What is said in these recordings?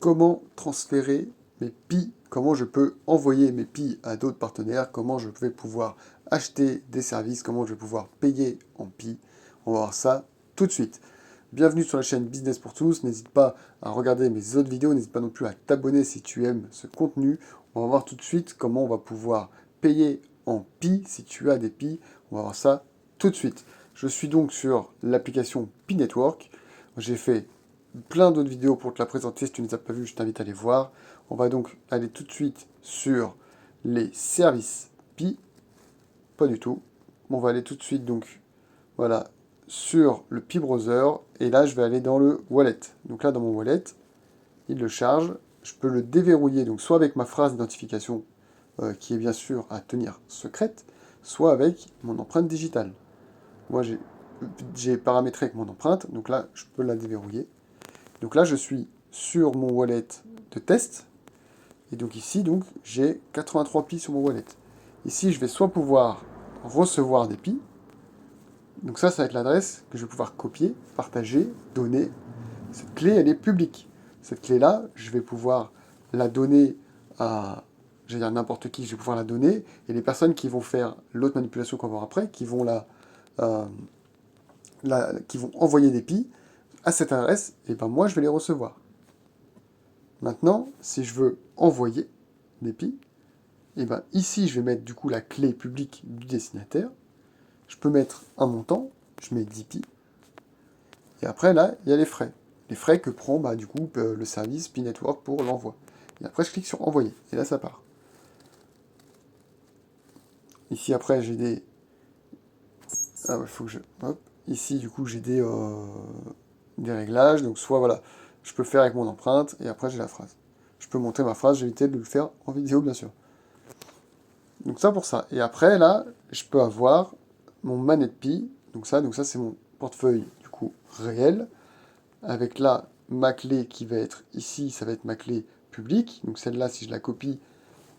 comment transférer mes Pi, comment je peux envoyer mes Pi à d'autres partenaires, comment je vais pouvoir acheter des services, comment je vais pouvoir payer en Pi. On va voir ça tout de suite. Bienvenue sur la chaîne Business pour tous. N'hésite pas à regarder mes autres vidéos, n'hésite pas non plus à t'abonner si tu aimes ce contenu. On va voir tout de suite comment on va pouvoir payer en Pi si tu as des Pi. On va voir ça tout de suite. Je suis donc sur l'application Pi Network. J'ai fait plein d'autres vidéos pour te la présenter. Si tu ne les as pas vues, je t'invite à les voir. On va donc aller tout de suite sur les services Pi. Pas du tout. On va aller tout de suite donc, voilà, sur le Pi Browser. Et là, je vais aller dans le wallet. Donc là, dans mon wallet, il le charge. Je peux le déverrouiller, donc soit avec ma phrase d'identification, qui est bien sûr à tenir secrète, soit avec mon empreinte digitale. Moi, j'ai paramétré avec mon empreinte, donc là, je peux la déverrouiller. Donc là, je suis sur mon wallet de test. Et donc ici, donc, j'ai 83 pi sur mon wallet. Ici, je vais soit pouvoir recevoir des pi. Donc ça va être l'adresse que je vais pouvoir copier, partager, donner. Cette clé, elle est publique. Cette clé-là, je vais pouvoir la donner à, je vais dire n'importe qui, je vais pouvoir la donner. Et les personnes qui vont faire l'autre manipulation qu'on va voir après, qui vont qui vont envoyer des pi à cette adresse, et ben moi, je vais les recevoir. Maintenant, si je veux envoyer des pi, et ben ici, je vais mettre du coup la clé publique du destinataire. Je peux mettre un montant, je mets 10 pi. Et après, là, il y a les frais. Les frais que prend du coup le service Pi Network pour l'envoi. Et après, je clique sur envoyer. Et là, ça part. Ici, après, j'ai des... Ah ouais, faut que je... Hop. Ici, du coup, j'ai des réglages. Donc, soit, voilà, je peux le faire avec mon empreinte. Et après, j'ai la phrase. Je peux montrer ma phrase. J'ai évité de le faire en vidéo, bien sûr. Donc, ça pour ça. Et après, là, je peux avoir mon manette Pi. Donc, ça c'est mon portefeuille, du coup, réel. Avec là, ma clé qui va être ici, ça va être ma clé publique. Donc celle-là, si je la copie,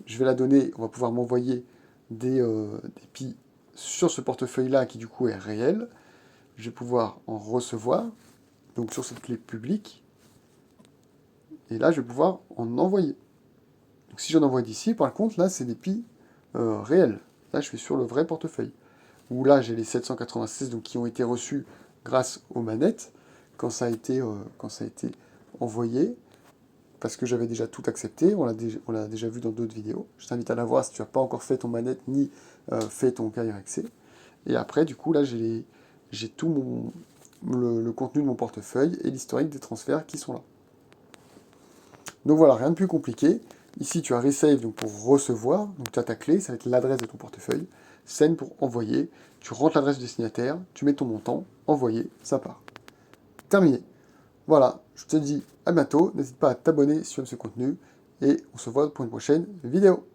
je vais la donner, on va pouvoir m'envoyer des pi sur ce portefeuille-là qui du coup est réel. Je vais pouvoir en recevoir, donc sur cette clé publique. Et là, je vais pouvoir en envoyer. Donc si j'en envoie d'ici, par contre, là, c'est des pi réels. Là, je suis sur le vrai portefeuille. Où là, j'ai les 796 donc, qui ont été reçus grâce aux manettes quand ça a été envoyé. Parce que j'avais déjà tout accepté, on l'a déjà vu dans d'autres vidéos. Je t'invite à la voir si tu n'as pas encore fait ton manette ni fait ton KRXC. Et après, du coup, là, j'ai tout le contenu de mon portefeuille et l'historique des transferts qui sont là. Donc voilà, rien de plus compliqué. Ici, tu as Receive donc pour recevoir, donc tu as ta clé, ça va être l'adresse de ton portefeuille. Send pour envoyer, tu rentres l'adresse du destinataire, tu mets ton montant, envoyer, ça part. Terminé. Voilà, je te dis à bientôt, n'hésite pas à t'abonner si tu aimes ce contenu, et on se voit pour une prochaine vidéo.